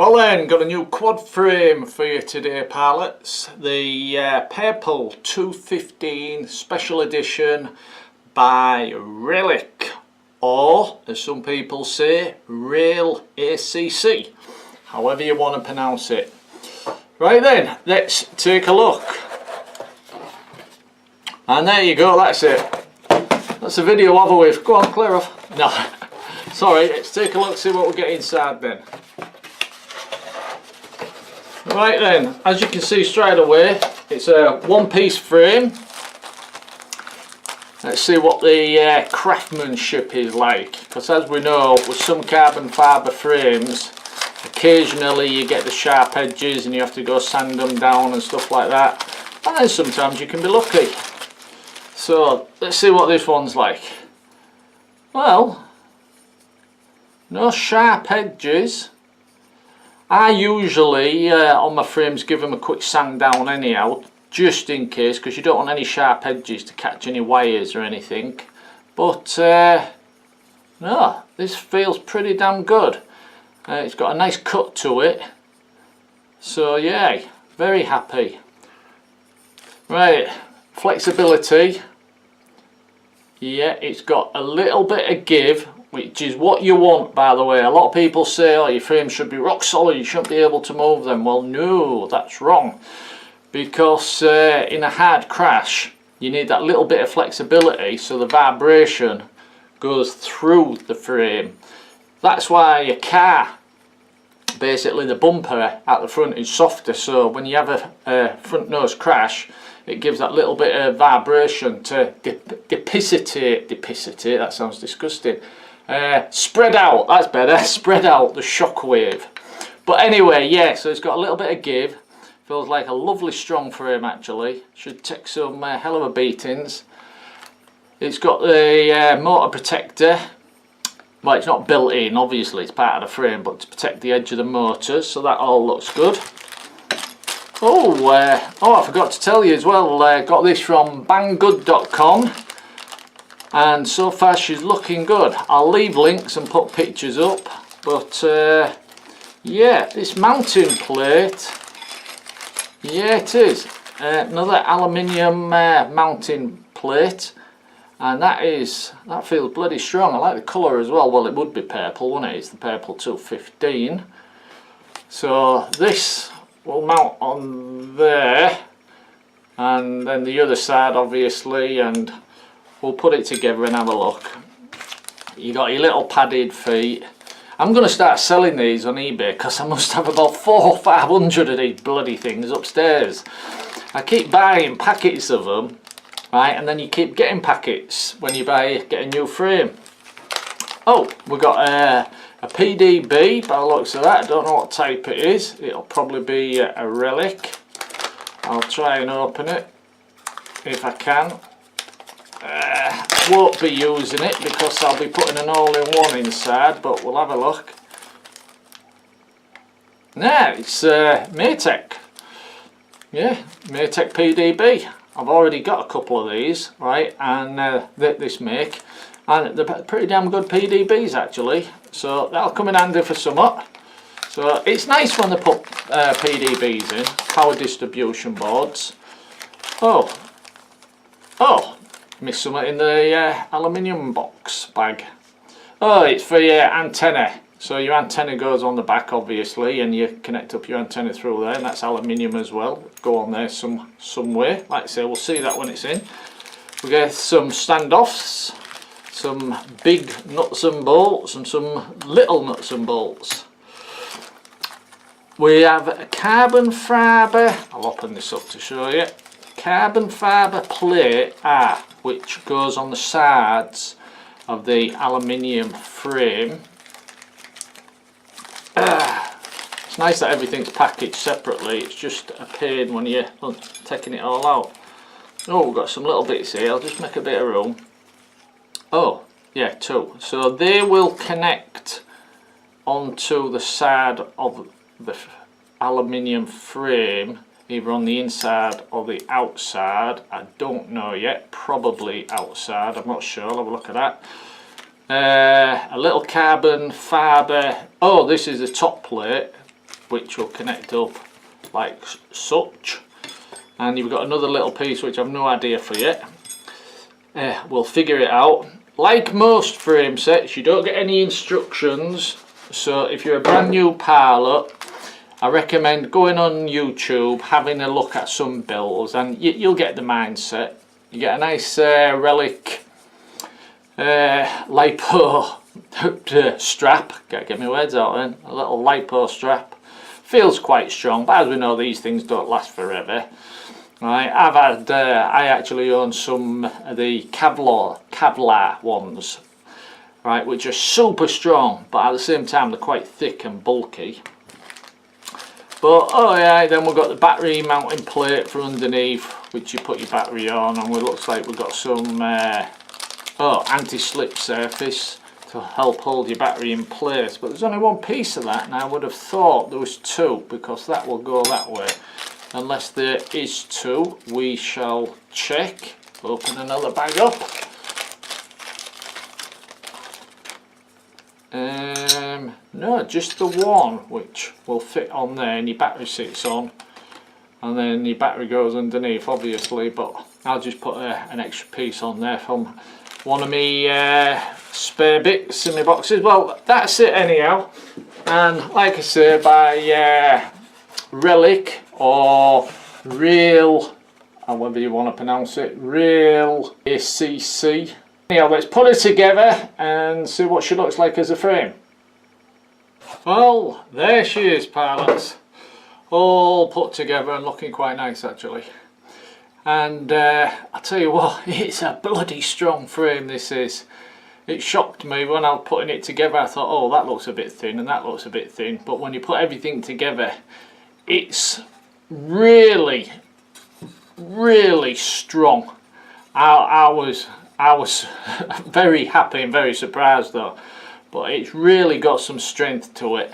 Well then, got a new quad frame for you today, pilots. The Purple 215 Special Edition by Realacc, or as some people say, Realacc, however you want to pronounce it. Right then, let's take a look. And there you go, that's it. That's a video over with. Go on, clear off. No, sorry, let's take a look, see what we get inside then. Right then, as you can see straight away, it's a one-piece frame. Let's see what the craftsmanship is like, because as we know, with some carbon fibre frames, occasionally you get the sharp edges and you have to go sand them down and stuff like that, and then sometimes you can be lucky. So let's see what this one's like. Well, no sharp edges. I usually on my frames give them a quick sand down anyhow, just in case, because you don't want any sharp edges to catch any wires or anything. But no, this feels pretty damn good. It's got a nice cut to it, so yeah, very happy. Right, flexibility. Yeah, it's got a little bit of give, which is what you want, by the way. A lot of people say, oh, your frame should be rock solid, you shouldn't be able to move them. Well, no, that's wrong, because in a hard crash you need that little bit of flexibility so the vibration goes through the frame. That's why a car, basically the bumper at the front is softer, so when you have a front nose crash, it gives that little bit of vibration to dissipate, that sounds disgusting. Spread out, that's better, spread out the shock wave. But anyway, yeah, so it's got a little bit of give. Feels like a lovely strong frame actually. Should take some hell of a beatings. It's got the motor protector. Well, it's not built in, obviously, it's part of the frame, but to protect the edge of the motors, so that all looks good. Oh, I forgot to tell you as well, got this from banggood.com. And so far she's looking good. I'll leave links and put pictures up, but yeah, this mounting plate, yeah it is another aluminium mounting plate, and that feels bloody strong. I like the colour as well. Well, it would be purple, wouldn't it? It's the Purple 215. So this will mount on there, and then the other side obviously, and we'll put it together and have a look. You got your little padded feet. I'm going to start selling these on eBay, because I must have about 400 or 500 of these bloody things upstairs. I keep buying packets of them, right, and then you keep getting packets when you get a new frame. Oh, we've got a PDB by the looks of that. I don't know what type it is. It'll probably be a Realacc. I'll try and open it if I can. Won't be using it because I'll be putting an all-in-one inside, but we'll have a look. Nah, it's Maiden. Yeah, Maiden PDB. I've already got a couple of these, right, and this make, and they're pretty damn good PDBs actually, so that'll come in handy for somewhat. So it's nice when they put PDBs in, power distribution boards. Oh, missed something in the aluminium box bag. Oh, it's for your antenna. So your antenna goes on the back obviously, and you connect up your antenna through there, and that's aluminium as well. Go on there some way. Like I say, we'll see that when it's in. We get some standoffs, some big nuts and bolts, and some little nuts and bolts. We have a carbon fibre, I'll open this up to show you, carbon fibre plate which goes on the sides of the aluminium frame. It's nice that everything's packaged separately, it's just a pain when you're taking it all out. Oh, we've got some little bits here, I'll just make a bit of room. Oh, yeah, two. So they will connect onto the side of the aluminium frame, either on the inside or the outside. I don't know yet, probably outside, I'm not sure. I'll have a look at that. A little carbon fibre. Oh, this is the top plate. which will connect up like such, and you've got another little piece which I've no idea for yet. We'll figure it out. Like most frame sets, you don't get any instructions, so if you're a brand new pilot, I recommend going on YouTube, having a look at some builds, and you'll get the mindset. You get a nice Realacc lipo strap. Gotta get my words out then. A little lipo strap. Feels quite strong, but as we know, these things don't last forever. Right, I actually own some of the Kevlar ones, right, which are super strong, but at the same time they're quite thick and bulky. But oh yeah, then we've got the battery mounting plate for underneath, which you put your battery on, and it looks like we've got some anti-slip surface to help hold your battery in place. But there's only one piece of that, and I would have thought there was two, because that will go that way. Unless there is two, we shall check. Open another bag up. No, just the one, which will fit on there, and your battery sits on, and then your battery goes underneath, obviously. But I'll just put an extra piece on there from one of my spare bits in my boxes. Well, that's it anyhow. And like I say, by Realacc, or however you want to pronounce it, Realacc. Anyhow, let's put it together and see what she looks like as a frame. Well, there she is, pilots, all put together and looking quite nice actually. And I'll tell you what, it's a bloody strong frame, this is. It shocked me when I was putting it together. I thought, oh, that looks a bit thin and that looks a bit thin, but when you put everything together, it's really strong. I was very happy and very surprised though, but it's really got some strength to it,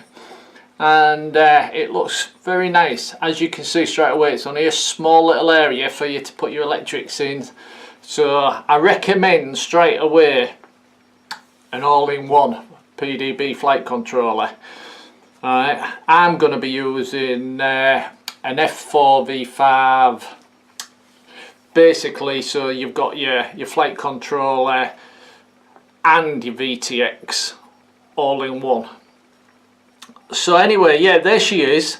and it looks very nice. As you can see straight away, it's only a small little area for you to put your electrics in, so I recommend straight away an all-in-one PDB flight controller. Alright, I'm going to be using an F4V5, basically, so you've got your flight controller and your VTX all in one. So anyway, yeah, there she is.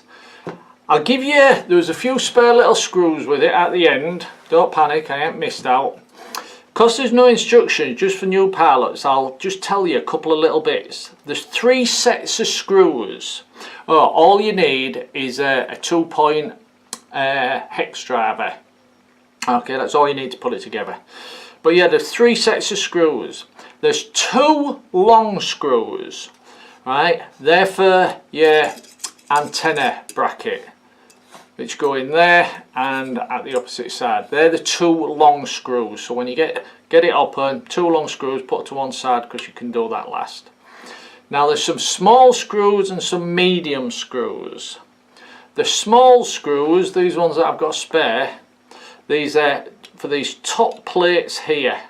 I'll give you, there was a few spare little screws with it at the end. Don't panic, I ain't missed out. Because there's no instructions, just for new pilots, I'll just tell you a couple of little bits. There's 3 sets of screws. All you need is a 2-point hex driver. Okay, that's all you need to put it together. But yeah, there's 3 sets of screws. There's 2 long screws, right? They're for your antenna bracket, which go in there and at the opposite side. They're the 2 long screws. So when you get it open, 2 long screws, put to one side because you can do that last. Now there's some small screws and some medium screws. The small screws, these ones that I've got spare, these are for these top plates here.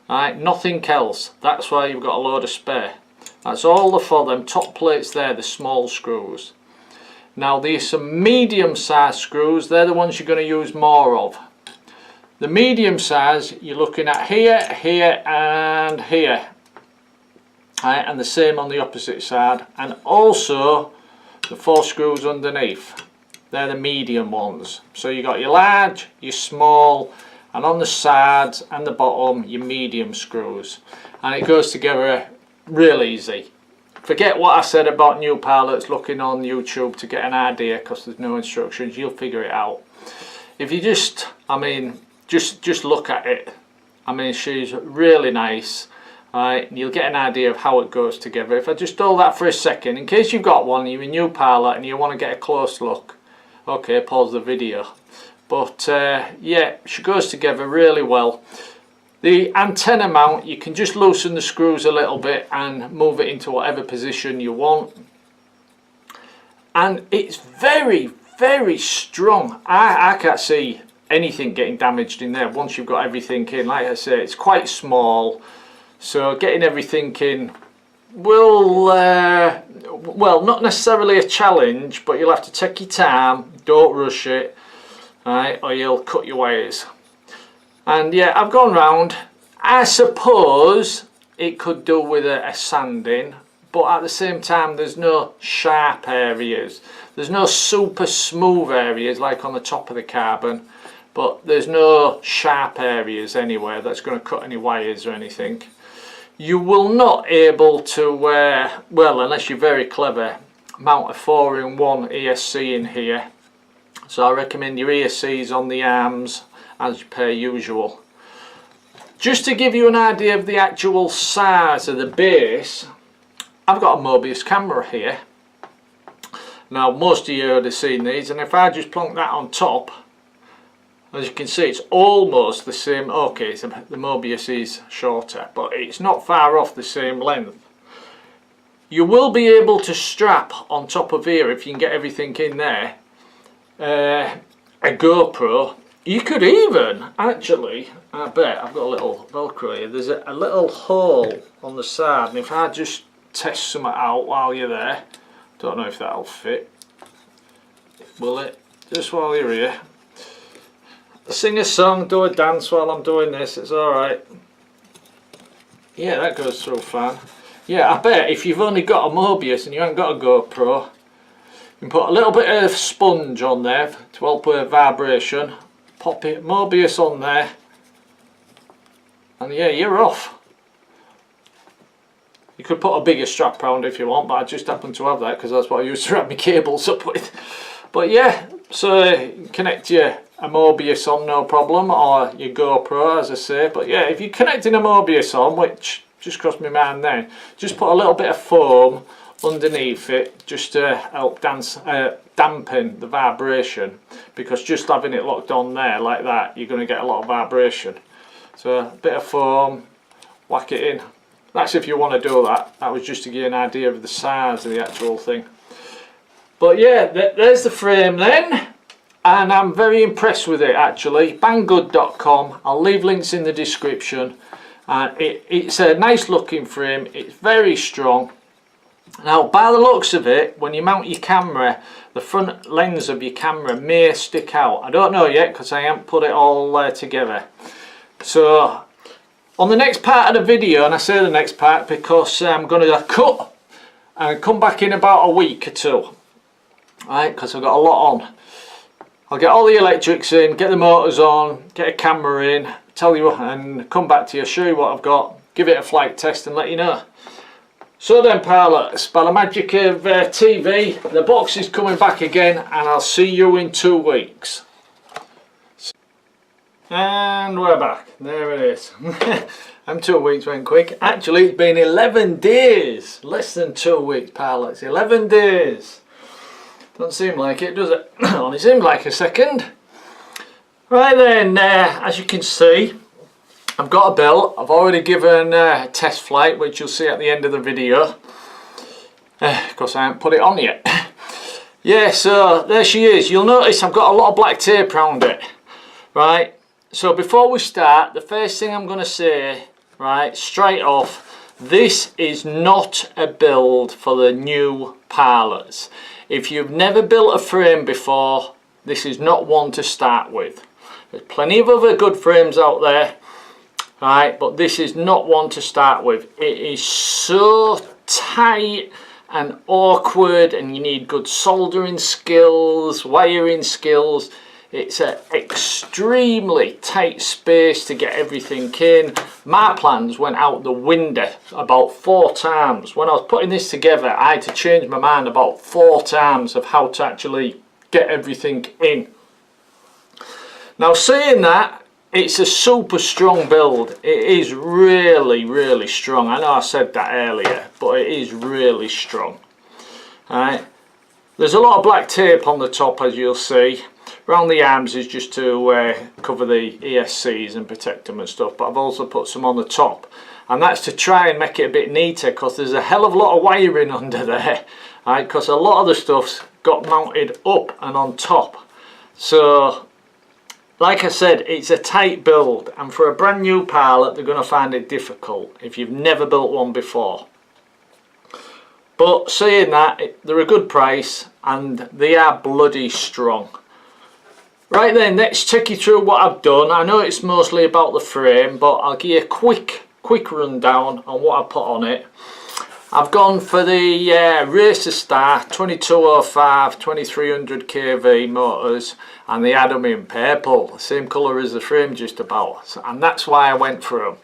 Alright, nothing else. That's why you've got a load of spare. That's all for them top plates there, the small screws. Now these are some medium sized screws, they're the ones you're going to use more of. The medium size you're looking at here, here and here. Right, and the same on the opposite side, and also the 4 screws underneath. They're the medium ones. So you got your large, your small, and on the sides and the bottom your medium screws, and it goes together real easy. Forget what I said about new pilots looking on YouTube to get an idea, because there's no instructions. You'll figure it out if you just, just look at it. I mean, she's really nice. Right, and you'll get an idea of how it goes together. If I just hold that for a second, in case you've got one, you're a new pilot and you want to get a close look, okay, pause the video. But yeah, she goes together really well. The antenna mount, you can just loosen the screws a little bit and move it into whatever position you want. And it's very strong. I can't see anything getting damaged in there once you've got everything in. Like I say, it's quite small. So getting everything in will, well, not necessarily a challenge, but you'll have to take your time, don't rush it, right, or you'll cut your wires. And yeah, I've gone round. I suppose it could do with a sanding, but at the same time there's no sharp areas. There's no super smooth areas like on the top of the carbon, but there's no sharp areas anywhere that's going to cut any wires or anything. You will not able to, well, unless you're very clever, mount a 4-in-1 ESC in here. So I recommend your ESCs on the arms as per usual. Just to give you an idea of the actual size of the base, I've got a Mobius camera here. Now most of you would have seen these, and if I just plonk that on top, as you can see it's almost the same. Okay, so the Mobius is shorter, but it's not far off the same length. You will be able to strap on top of here, if you can get everything in there, a GoPro. You could even, actually, I bet, I've got a little Velcro here, there's a little hole on the side, and if I just test something out while you're there, don't know if that'll fit, will it? Just while you're here. Sing a song, do a dance while I'm doing this, it's alright. Yeah, that goes through fine. Yeah, I bet if you've only got a Mobius and you haven't got a GoPro, you can put a little bit of sponge on there to help with vibration. Pop it, Mobius on there, and yeah, you're off. You could put a bigger strap around if you want, but I just happen to have that because that's what I used to wrap my cables up with. But yeah, so you can connect your Mobius on, no problem, or your GoPro, as I say. But yeah, if you're connecting a Mobius on, which just crossed my mind then, just put a little bit of foam underneath it just to help dampen the vibration, because just having it locked on there like that, you're going to get a lot of vibration. So a bit of foam, whack it in. That's if you want to do that. That was just to give you an idea of the size of the actual thing. But yeah, there's the frame then, and I'm very impressed with it actually. Banggood.com, I'll leave links in the description. And it's a nice looking frame, it's very strong. Now by the looks of it, when you mount your camera, the front lens of your camera may stick out. I don't know yet because I haven't put it all together. So on the next part of the video, and I say the next part because I'm going to cut and come back in about a week or two, right, because I've got a lot on. I'll get all the electrics in, get the motors on, get a camera in, tell you, and come back to you, show you what I've got, give it a flight test and let you know. So then pilots, by the magic of TV, the box is coming back again, and I'll see you in 2 weeks. And we're back, there it is. And 2 weeks went quick. Actually it's been 11 days, less than 2 weeks pilots, 11 days. Doesn't seem like it, does it? Only seems like a second. Right then, as you can see, I've got a belt. I've already given a test flight, which you'll see at the end of the video. Of course I haven't put it on yet. Yeah, so there she is. You'll notice I've got a lot of black tape around it. Right, so before we start, the first thing I'm going to say, right, straight off, this is not a build for the new pilots. If you've never built a frame before, this is not one to start with. There's plenty of other good frames out there. Right, but this is not one to start with. It is so tight and awkward, and you need good soldering skills, wiring skills. It's an extremely tight space to get everything in. My plans went out the window about 4 times. When I was putting this together, I had to change my mind about 4 times of how to actually get everything in. Now saying that, it's a super strong build. It is really strong. I know I said that earlier, but it is really strong. Alright, there's a lot of black tape on the top, as you'll see. Around the arms is just to cover the ESC's and protect them and stuff, but I've also put some on the top, and that's to try and make it a bit neater, because there's a hell of a lot of wiring under there, right? Because a lot of the stuff's got mounted up and on top. So like I said, it's a tight build, and for a brand new pilot they're going to find it difficult if you've never built one before. But saying that, they're a good price and they are bloody strong. Right then, let's take you through what I've done. I know it's mostly about the frame, but I'll give you a quick rundown on what I put on it. I've gone for the Racer Star 2205 2300 kV motors, and they had them in purple, the same colour as the frame just about, and that's why I went for them.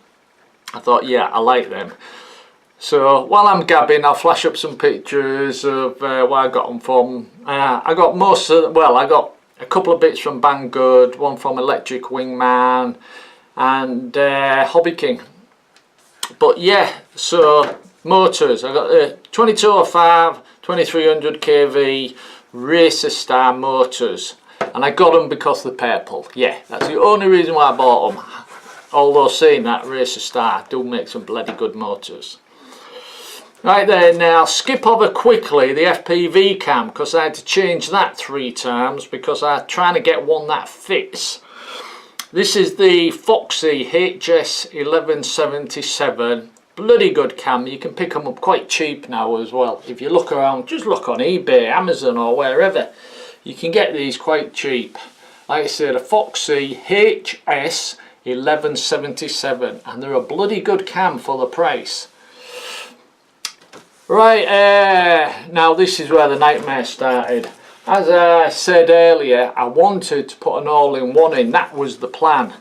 I thought, yeah, I like them. So while I'm gabbing, I'll flash up some pictures of where I got them from. I got most of, well, I got a couple of bits from Banggood, one from Electric Wingman and Hobby King. But yeah, so motors, I got the 2205 2300 kV Racer Star motors, and I got them because of the purple. Yeah, that's the only reason why I bought them. Although saying that, Racer Star do make some bloody good motors. Right then, now I'll skip over quickly the FPV cam because I had to change that 3 times because I'm trying to get one that fits. This is the Foxy HS1177. Bloody good cam. You can pick them up quite cheap now as well. If you look around, just look on eBay, Amazon or wherever. You can get these quite cheap. Like I said, a Foxy HS1177, and they're a bloody good cam for the price. Right, now this is where the nightmare started. As I said earlier, I wanted to put an all-in-one in. That was the plan.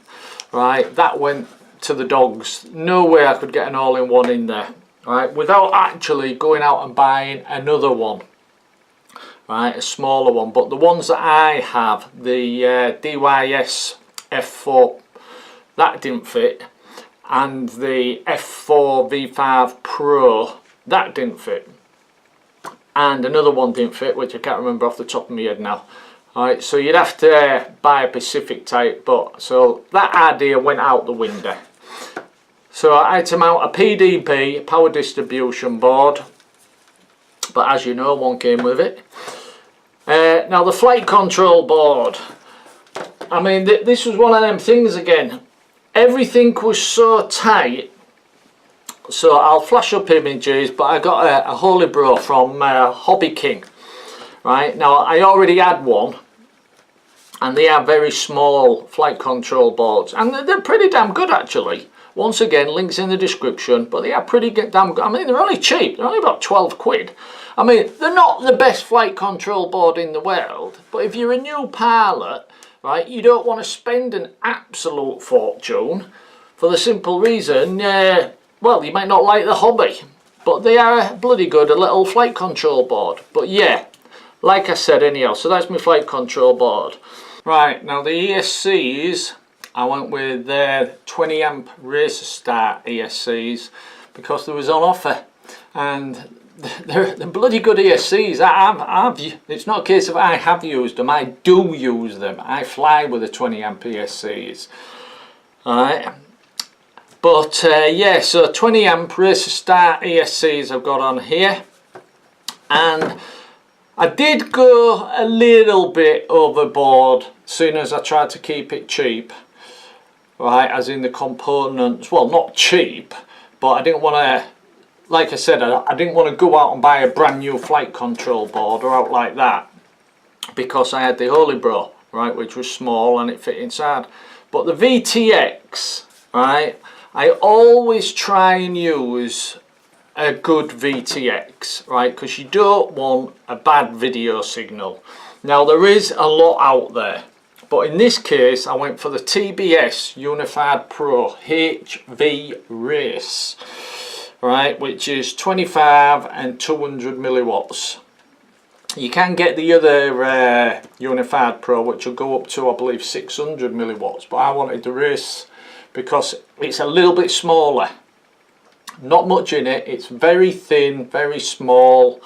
Right, that went to the dogs. No way I could get an all-in-one in there. Right, without actually going out and buying another one. Right, a smaller one. But the ones that I have, the DYS F4, that didn't fit. And the F4 V5 Pro, that didn't fit, and another one didn't fit, which I can't remember off the top of my head now. Alright, so you'd have to buy a Pacific type, but so that idea went out the window. So I had to mount a PDB, power distribution board, but as you know, one came with it. Now the flight control board, I mean, this was one of them things again. Everything was so tight. So I'll flash up images, but I got a Holybro from Hobby King. Right, now I already had one, and they are very small flight control boards, and they're pretty damn good actually. Once again, links in the description, but they are pretty damn good. I mean, they're only cheap, they're only about 12 quid. I mean, they're not the best flight control board in the world, but if you're a new pilot, right, you don't want to spend an absolute fortune for the simple reason, well, you might not like the hobby, but they are bloody good, a little flight control board. But yeah, like I said anyhow, so that's my flight control board. Right, now the ESC'S, I went with 20 amp Racer Star ESC'S because they was on offer, and they're bloody good ESC'S. It's not a case of I have used them, I do use them. I fly with the 20 amp ESC'S. Alright. But yeah, so 20 amp Racer Star ESC'S I've got on here, and I did go a little bit overboard soon as I tried to keep it cheap, right, as in the components, well, not cheap, but I didn't want to, like I said, I didn't want to go out and buy a brand new flight control board or out like that, because I had the Holybro, right, which was small and it fit inside. But the VTX, right, I always try and use a good VTX, right, because you don't want a bad video signal. Now there is a lot out there, but in this case I went for the TBS Unified Pro HV Race, right, which is 25 and 200 milliwatts. You can get the other Unified Pro, which will go up to, I believe, 600 milliwatts, but I wanted the Race because it's a little bit smaller, not much in it, it's very thin, very small,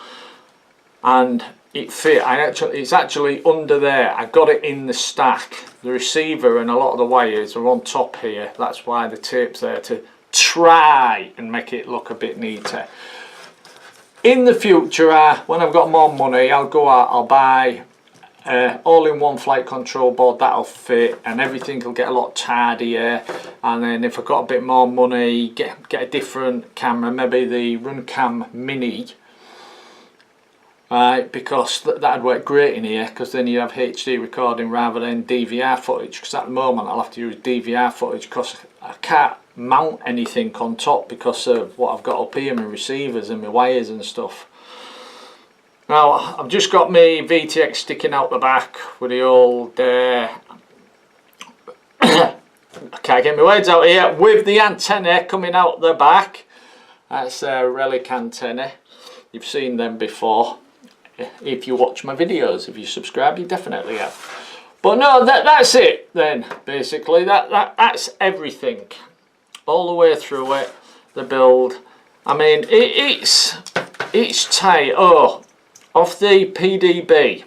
and it fit. It's actually under there. I got it in the stack. The receiver and a lot of the wires are on top here, that's why the tape's there to try and make it look a bit neater. In the future, when I've got more money, I'll go out, I'll buy all-in-one flight control board that'll fit, and everything will get a lot tidier. And then if I've got a bit more money, get a different camera, maybe the Runcam Mini, right, because that'd work great in here, because then you have HD recording rather than DVR footage, because at the moment I'll have to use DVR footage because I can't mount anything on top because of what I've got up here, my receivers and my wires and stuff. Now I've just got my VTX sticking out the back with the old I can't get my words out here, with the antenna coming out the back. That's a Realacc antenna. You've seen them before if you watch my videos. If you subscribe, you definitely have. But no, that's it then, basically. That's everything all the way through it, the build. I mean, it's tight. Oh, off the PDB,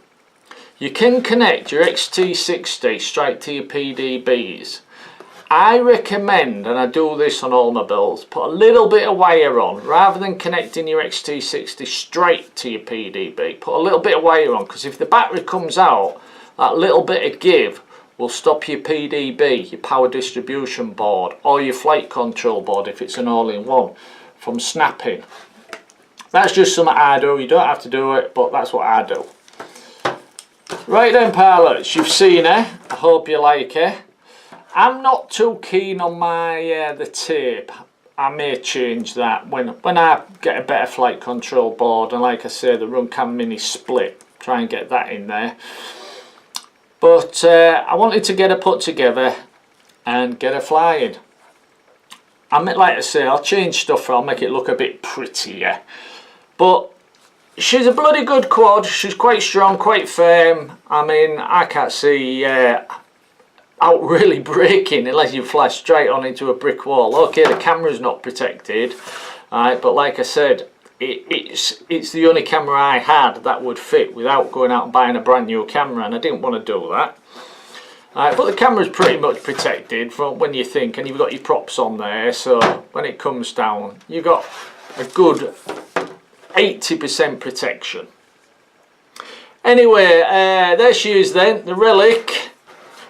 you can connect your XT60 straight to your PDBs. I recommend, and I do this on all my builds, put a little bit of wire on rather than connecting your XT60 straight to your PDB. Put a little bit of wire on, because if the battery comes out, that little bit of give will stop your PDB, your power distribution board, or your flight control board if it's an all-in-one, from snapping. That's just something I do. You don't have to do it, but that's what I do. Right then, pilots, you've seen it. I hope you like it. I'm not too keen on my the tape. I may change that when I get a better flight control board, and like I say, the Runcam Mini split, try and get that in there. But I wanted to get her put together and get her flying. I mean, like I say, I'll change stuff, I'll make it look a bit prettier. But she's a bloody good quad. She's quite strong, quite firm. I mean, I can't see out really breaking unless you fly straight on into a brick wall. Okay, the camera's not protected, right, but like I said, it's the only camera I had that would fit without going out and buying a brand new camera, and I didn't want to do that. Right, but the camera's pretty much protected from when you think, and you've got your props on there, so when it comes down, you've got a good 80% protection. Anyway, there she is then, the Realacc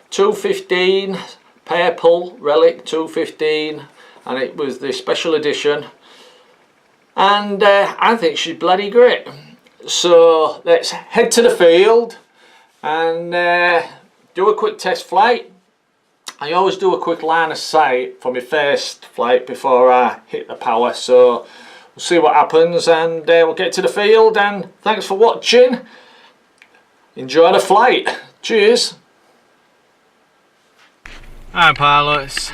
215 Purple, Realacc 215, and it was the special edition, and I think she's bloody great. So let's head to the field and do a quick test flight. I always do a quick line of sight for my first flight before I hit the power, so we'll see what happens, and we'll get to the field. And thanks for watching. Enjoy the flight. Cheers. Hi pilots.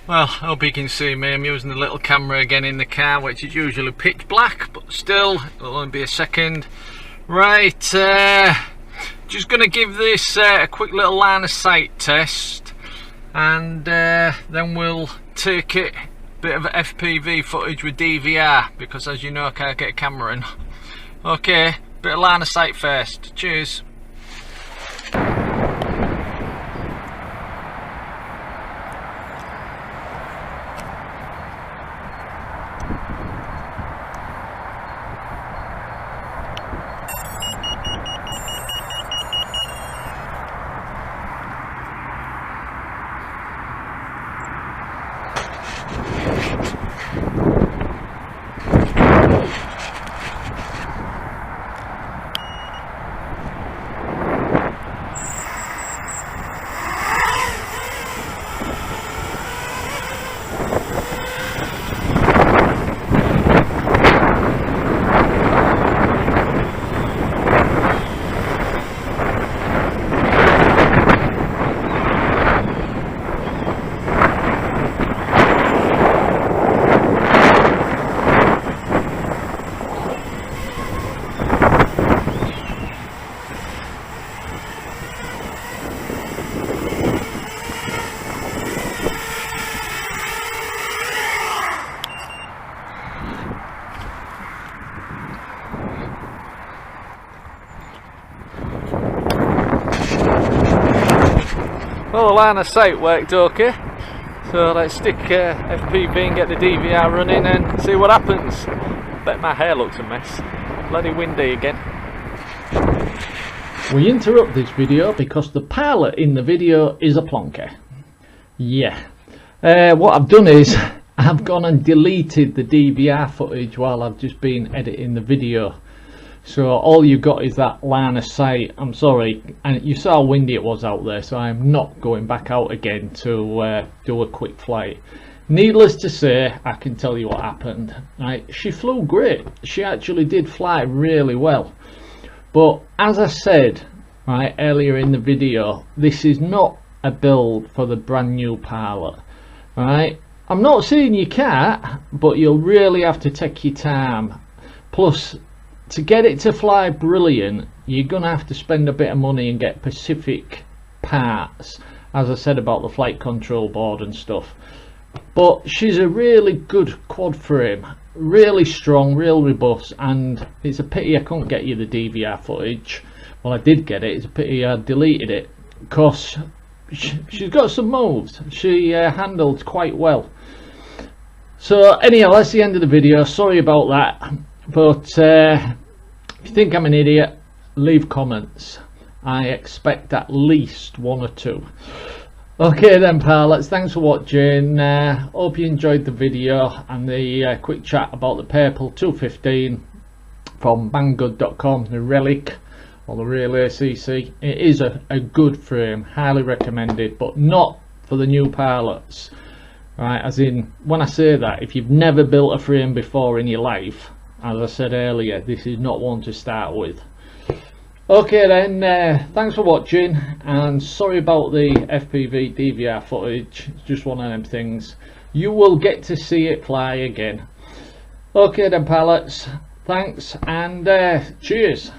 Well, I hope you can see me. I'm using the little camera again in the car, which is usually pitch black, but still, it'll only be a second. Right, just going to give this a quick little line of sight test, and then we'll take it bit of FPV footage with DVR, because as you know I can't get a camera in. Okay, bit of line of sight first. Cheers. Well, the line of sight worked okay, so let's stick FPV and get the DVR running and see what happens. Bet my hair looks a mess. Bloody windy again. We interrupt this video because the pilot in the video is a plonker. Yeah. What I've done is I've gone and deleted the DVR footage while I've just been editing the video. So all you got is that line of sight. I'm sorry, and you saw how windy it was out there, so I'm not going back out again to do a quick flight. Needless to say, I can tell you what happened. Right, she flew great. She actually did fly really well. But as I said, right, earlier in the video, this is not a build for the brand new pilot. Right, I'm not saying you can't, but you'll really have to take your time. Plus, to get it to fly brilliant, you're gonna have to spend a bit of money and get specific parts, as I said about the flight control board and stuff. But she's a really good quad frame, really strong, real robust, and it's a pity I couldn't get you the DVR footage. Well, I did get it, it's a pity I deleted it, because she's got some moves. She handled quite well. So anyhow, that's the end of the video. Sorry about that, but if you think I'm an idiot, leave comments. I expect at least 1 or 2. Okay then, pilots, thanks for watching. Hope you enjoyed the video and the quick chat about the Purple215 from banggood.com, the Realacc or the Realacc. It is a good frame, highly recommended, but not for the new pilots. Right, as in, when I say that, if you've never built a frame before in your life, as I said earlier, this is not one to start with. Okay then, thanks for watching, and sorry about the FPV DVR footage. It's just one of them things. You will get to see it fly again. Okay then, pilots, thanks, and cheers.